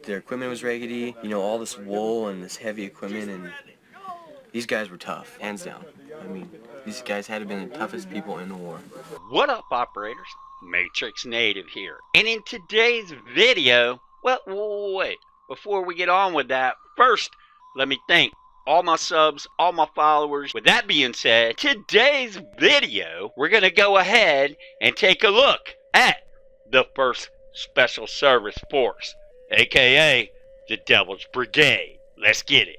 Their equipment was raggedy, you know, all this wool and this heavy equipment, and these guys were tough, hands down. I mean, these guys had to have been the toughest people in the war. What up, operators? MatrixNative here. And in today's video, well, wait, before we get on with that, first, let me thank all my subs, all my followers. With that being said, today's video, we're going to go ahead and take a look at the 1st Special Service Force, aka the Devil's Brigade. Let's get it.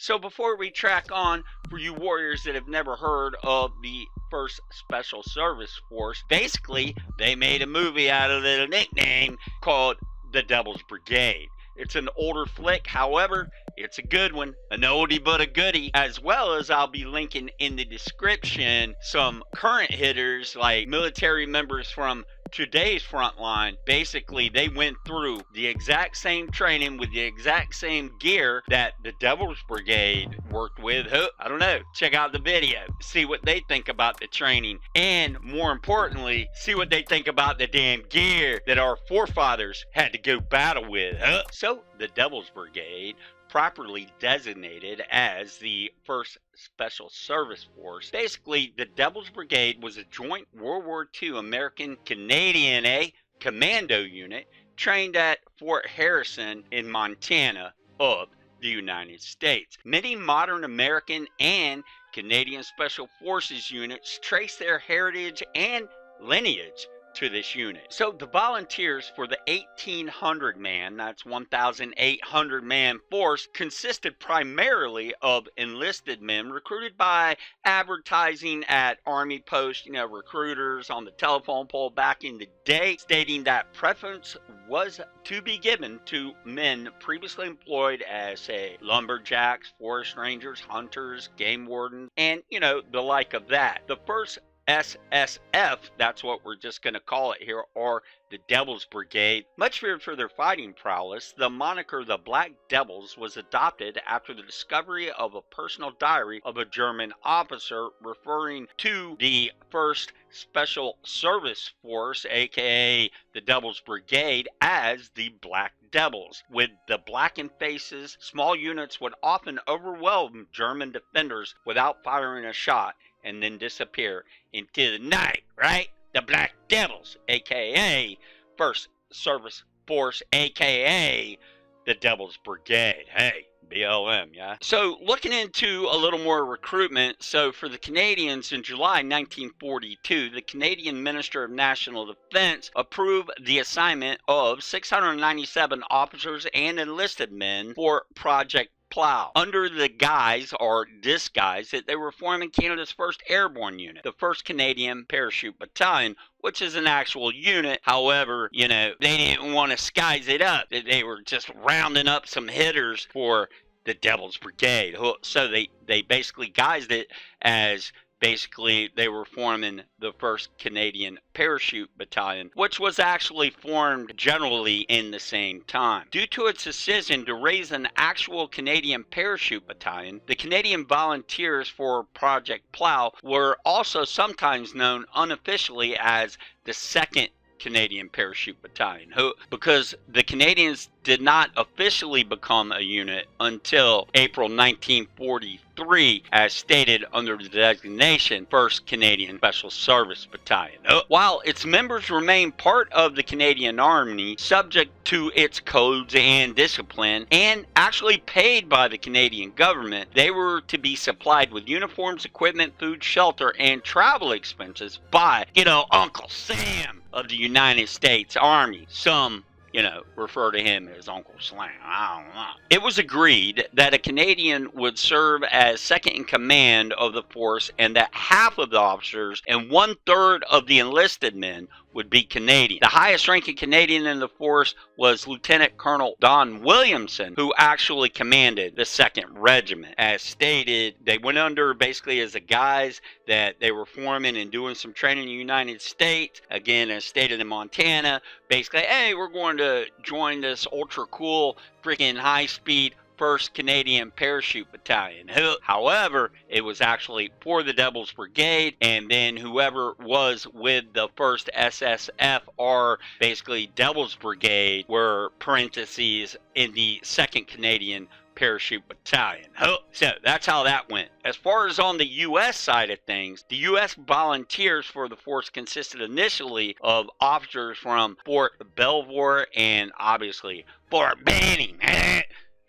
So before we track on, for you warriors that have never heard of the 1st Special Service Force, basically they made a movie out of the nickname called The Devil's Brigade. It's an older flick, however, it's a good one, an oldie but a goodie, as well as I'll be linking in the description some current hitters like military members from today's front line. Basically, they went through the exact same training with the exact same gear that the Devil's Brigade worked with. I don't know. Check out the video. See what they think about the training. And more importantly, see what they think about the damn gear that our forefathers had to go battle with. So, the Devil's Brigade, properly designated as the 1st Special Service Force. Basically, the Devil's Brigade was a joint World War II American-Canadian commando unit trained at Fort Harrison in Montana of the United States. Many modern American and Canadian Special Forces units trace their heritage and lineage to this unit. So the volunteers for the 1,800 man, that's 1,800 man force, consisted primarily of enlisted men recruited by advertising at army posts, you know, recruiters on the telephone pole back in the day, stating that preference was to be given to men previously employed as, say, lumberjacks, forest rangers, hunters, game wardens, and, you know, the like of that. The 1st SSF, that's what we're just going to call it here, or the Devil's Brigade. Much feared for their fighting prowess, the moniker the Black Devils was adopted after the discovery of a personal diary of a German officer referring to the 1st Special Service Force, aka the Devil's Brigade, as the Black Devils. With the blackened faces, small units would often overwhelm German defenders without firing a shot and then disappear into the night, right? The Black Devils, aka 1st Service Force, aka the Devil's Brigade. Hey, BLM, yeah? So, looking into a little more recruitment, so for the Canadians in July 1942, the Canadian Minister of National Defense approved the assignment of 697 officers and enlisted men for Project Plow, under the guise or disguise that they were forming Canada's 1st Airborne Unit, the 1st Canadian Parachute Battalion, which is an actual unit. However, you know, they didn't want to skies it up. They were just rounding up some hitters for the Devil's Brigade. So they basically guised it as basically they were forming the 1st Canadian Parachute Battalion, which was actually formed generally in the same time. Due to its decision to raise an actual Canadian Parachute Battalion, the Canadian Volunteers for Project Plow were also sometimes known unofficially as the 2nd Canadian Parachute Battalion, because the Canadians did not officially become a unit until April 1943, as stated under the designation 1st Canadian Special Service Battalion. While its members remained part of the Canadian Army, subject to its codes and discipline, and actually paid by the Canadian government, they were to be supplied with uniforms, equipment, food, shelter, and travel expenses by, you know, Uncle Sam of the United States Army. Some, you know, refer to him as Uncle Slam. I don't know. It was agreed that a Canadian would serve as second in command of the force, and that half of the officers and 1/3 of the enlisted men would be Canadian. The highest ranking Canadian in the force was Lieutenant Colonel Don Williamson, who actually commanded the 2nd Regiment. As stated, they went under basically as a guise that they were forming and doing some training in the United States. Again, as stated in Montana, basically, hey, we're going to join this ultra cool freaking high-speed 1st Canadian Parachute Battalion. However, it was actually for the Devil's Brigade, and then whoever was with the 1st SSF, or basically Devil's Brigade, were parentheses in the 2nd Canadian Parachute Battalion. So that's how that went. As far as on the U.S. side of things, the U.S. volunteers for the force consisted initially of officers from Fort Belvoir and obviously Fort Benning,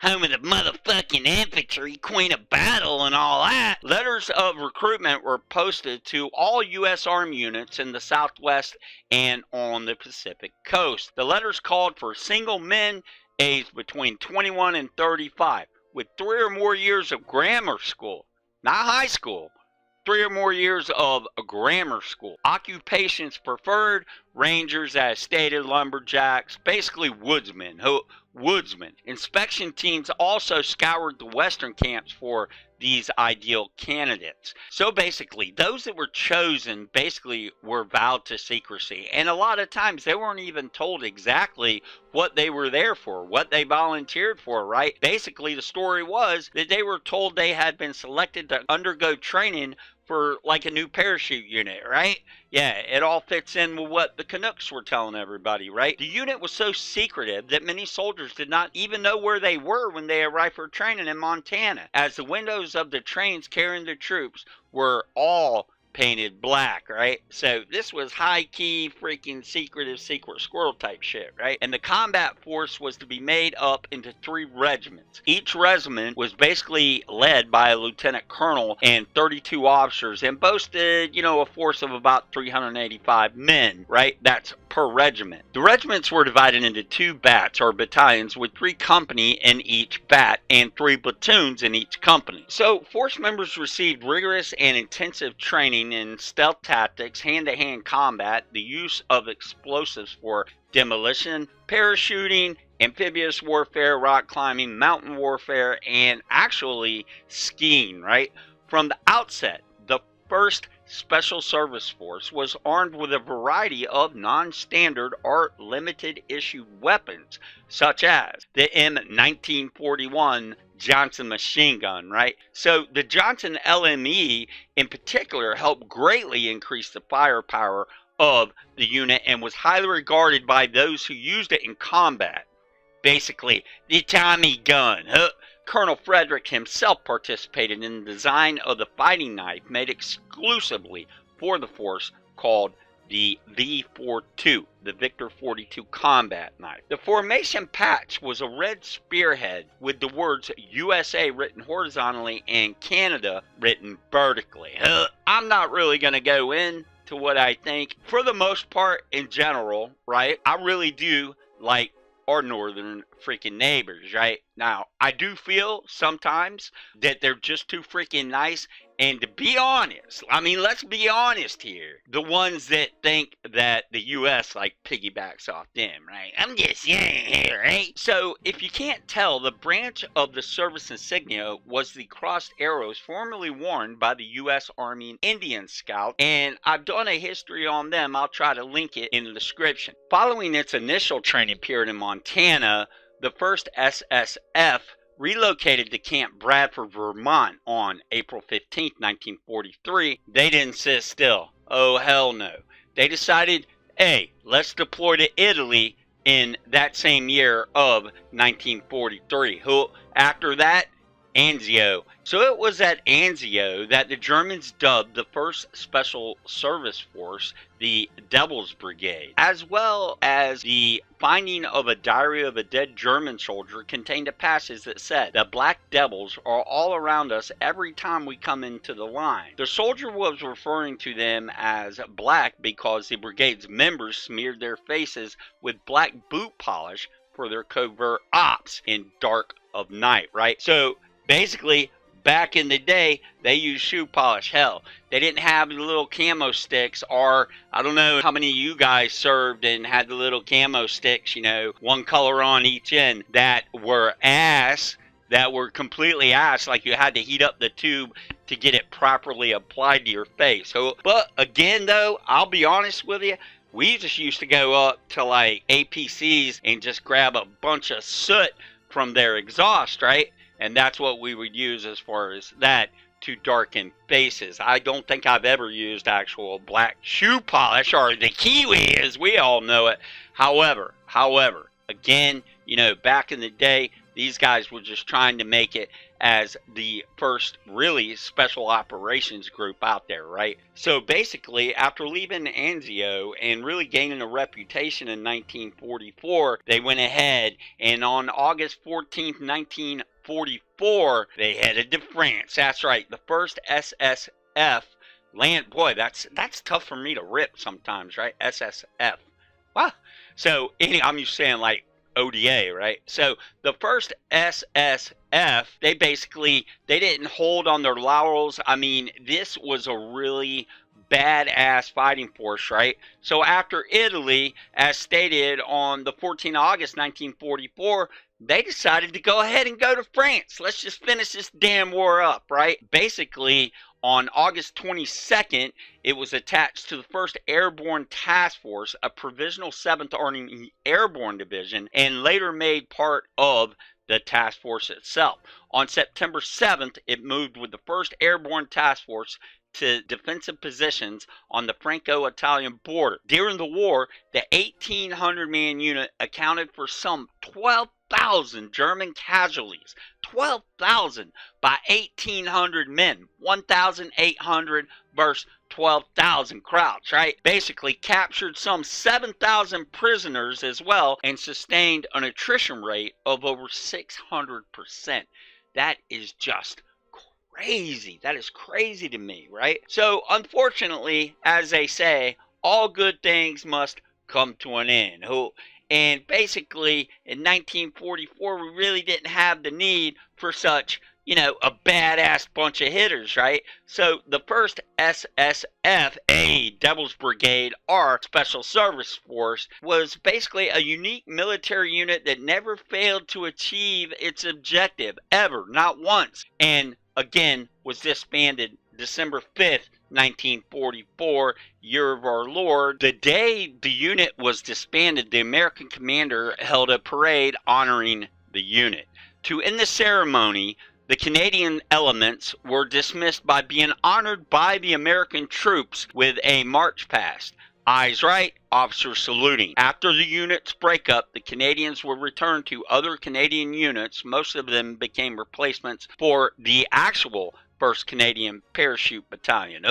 home of the motherfucking infantry, queen of battle and all that. Letters of recruitment were posted to all U.S. Army units in the Southwest and on the Pacific coast. The letters called for single men aged between 21 and 35 with 3 or more years of grammar school, not high school, 3 or more years of grammar school. Occupations preferred: rangers, as stated, lumberjacks, basically woodsmen. Inspection teams also scoured the western camps for these ideal candidates. So basically, those that were chosen basically were vowed to secrecy. And a lot of times they weren't even told exactly what they were there for, what they volunteered for, right? Basically, the story was that they were told they had been selected to undergo training for like a new parachute unit, right? Yeah, it all fits in with what the Canucks were telling everybody, right? The unit was so secretive that many soldiers did not even know where they were when they arrived for training in Montana, as the windows of the trains carrying the troops were all painted black, right? So this was high-key freaking secretive secret squirrel type shit, right? And the combat force was to be made up into 3 regiments. Each regiment was basically led by a lieutenant colonel and 32 officers, and boasted, a force of about 385 men, right? That's per regiment. The regiments were divided into 2 bats or battalions with 3 company in each bat and 3 platoons in each company. So force members received rigorous and intensive training in stealth tactics, hand-to-hand combat, the use of explosives for demolition, parachuting, amphibious warfare, rock climbing, mountain warfare, and actually skiing, right? From the outset, the 1st Special Service Force was armed with a variety of non-standard or limited issue weapons, such as the M1941 Johnson machine gun, right? So the Johnson LME in particular helped greatly increase the firepower of the unit and was highly regarded by those who used it in combat. Basically, the Tommy gun. Colonel Frederick himself participated in the design of the fighting knife made exclusively for the force, called the V42, the Victor 42 combat knife. The formation patch was a red spearhead with the words USA written horizontally and Canada written vertically. I'm not really going to go into what I think. For the most part, in general, right, I really do like our northern freaking neighbors, right? Now, I do feel sometimes that they're just too freaking nice. And to be honest, I mean, let's be honest here. The ones that think that the U.S. like piggybacks off them, right? I'm just saying here, right? So, if you can't tell, the branch of the service insignia was the crossed arrows formerly worn by the U.S. Army and Indian Scout. And I've done a history on them. I'll try to link it in the description. Following its initial training period in Montana, the 1st SSF relocated to Camp Bradford, Vermont on April 15, 1943. They didn't sit still. Oh, hell no. They decided, hey, let's deploy to Italy in that same year of 1943. After that, Anzio. So it was at Anzio that the Germans dubbed the 1st Special Service Force the Devil's Brigade, as well as the finding of a diary of a dead German soldier contained a passage that said, "The black devils are all around us every time we come into the line." The soldier was referring to them as black because the brigade's members smeared their faces with black boot polish for their covert ops in dark of night, right? So basically, back in the day, they used shoe polish. Hell, they didn't have the little camo sticks, or I don't know how many of you guys served and had the little camo sticks, one color on each end, that were ass, that were completely ass, like you had to heat up the tube to get it properly applied to your face. So, but again though, I'll be honest with you, we just used to go up to like APCs and just grab a bunch of soot from their exhaust, right? and that's what we would use as far as that to darken faces. I don't think I've ever used actual black shoe polish, or the Kiwi as we all know it. However, again, you know, back in the day, these guys were just trying to make it as the first really special operations group out there, right? So basically, after leaving Anzio and really gaining a reputation in 1944, they went ahead and on August 14th, 1944, they headed to France. That's right, the first SSF land. Boy, that's tough for me to rip sometimes, right? SSF. Wow. So I'm used to saying like ODA, right? So the first SSF, they didn't hold on their laurels. I mean, this was a really badass fighting force, right? So after Italy, as stated on the 14th of August 1944, they decided to go ahead and go to France. Let's just finish this damn war up, right? Basically, on August 22nd, it was attached to the 1st Airborne Task Force, a provisional 7th Army Airborne Division, and later made part of the task force itself. On September 7th, it moved with the 1st Airborne Task Force to defensive positions on the Franco-Italian border. During the war, the 1,800-man unit accounted for some 12,000 German casualties. 12,000 by 1,800 men. 1,800 versus 12,000 crowds, right? Basically captured some 7,000 prisoners as well and sustained an attrition rate of over 600%. That is just crazy. That is crazy to me, right? So unfortunately, as they say, all good things must come to an end. And basically, in 1944, we really didn't have the need for such, you know, a badass bunch of hitters, right? So the first SSF, a Devil's Brigade, R Special Service Force, was basically a unique military unit that never failed to achieve its objective, ever, not once. And again, was disbanded December 5th, 1944, year of our Lord. The day the unit was disbanded, the American commander held a parade honoring the unit. To end the ceremony, the Canadian elements were dismissed by being honored by the American troops with a march past. Eyes right, officers saluting. After the unit's breakup, the Canadians were returned to other Canadian units. Most of them became replacements for the actual 1st Canadian Parachute Battalion.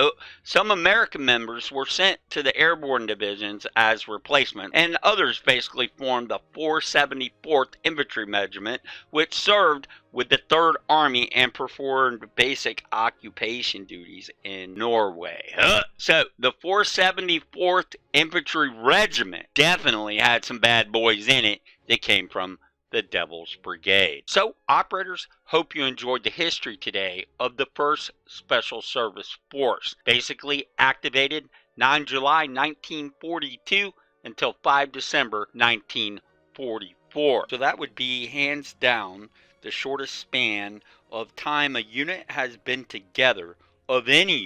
Some American members were sent to the airborne divisions as replacement, and others basically formed the 474th Infantry Regiment, which served with the 3rd Army and performed basic occupation duties in Norway. So the 474th Infantry Regiment definitely had some bad boys in it that came from the Devil's Brigade. So, operators, hope you enjoyed the history today of the 1st Special Service Force. Basically activated 9 July 1942 until 5 December 1944. So that would be hands down the shortest span of time a unit has been together of any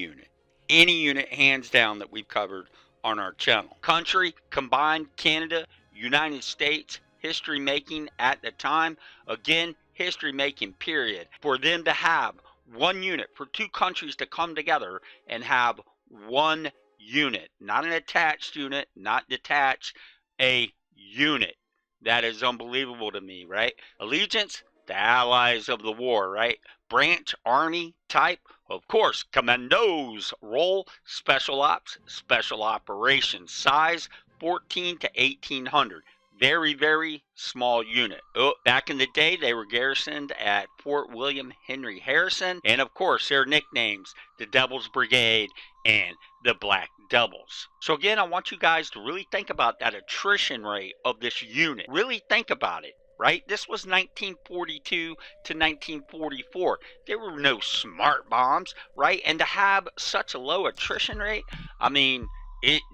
unit hands down that we've covered on our channel. Country, combined Canada, United States, history making at the time. Again, history making, period. For them to have one unit, for two countries to come together and have one unit, not an attached unit, not detached, a unit. That is unbelievable to me, right? Allegiance, the allies of the war, right? Branch, army, type, of course, commandos, role, special ops, special operations. Size, 14 to 1800. Very, very small unit. Back in the day, they were garrisoned at Fort William Henry Harrison. And of course, their nicknames, the Devil's Brigade and the Black Devils. So again, I want you guys to really think about that attrition rate of this unit. Really think about it, right? This was 1942 to 1944. There were no smart bombs, right? And to have such a low attrition rate, I mean,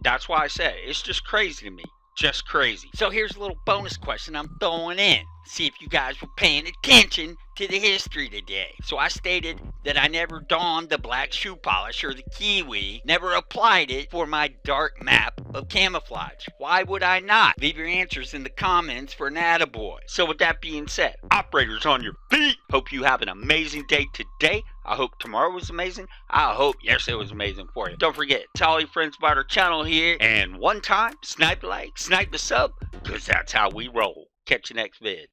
that's why I say it's just crazy to me. Just crazy. So here's a little bonus question I'm throwing in. See if you guys were paying attention to the history today. So I stated that I never donned the black shoe polish or the kiwi, never applied it for my dark map of camouflage. Why would I not? Leave your answers in the comments for an attaboy. So with that being said, operators on your feet. Hope you have an amazing day today. I hope tomorrow was amazing. I hope yesterday was amazing for you. Don't forget, tell all your friends about our channel here. And one time, snipe like, snipe the sub, because that's how we roll. Catch you next vid.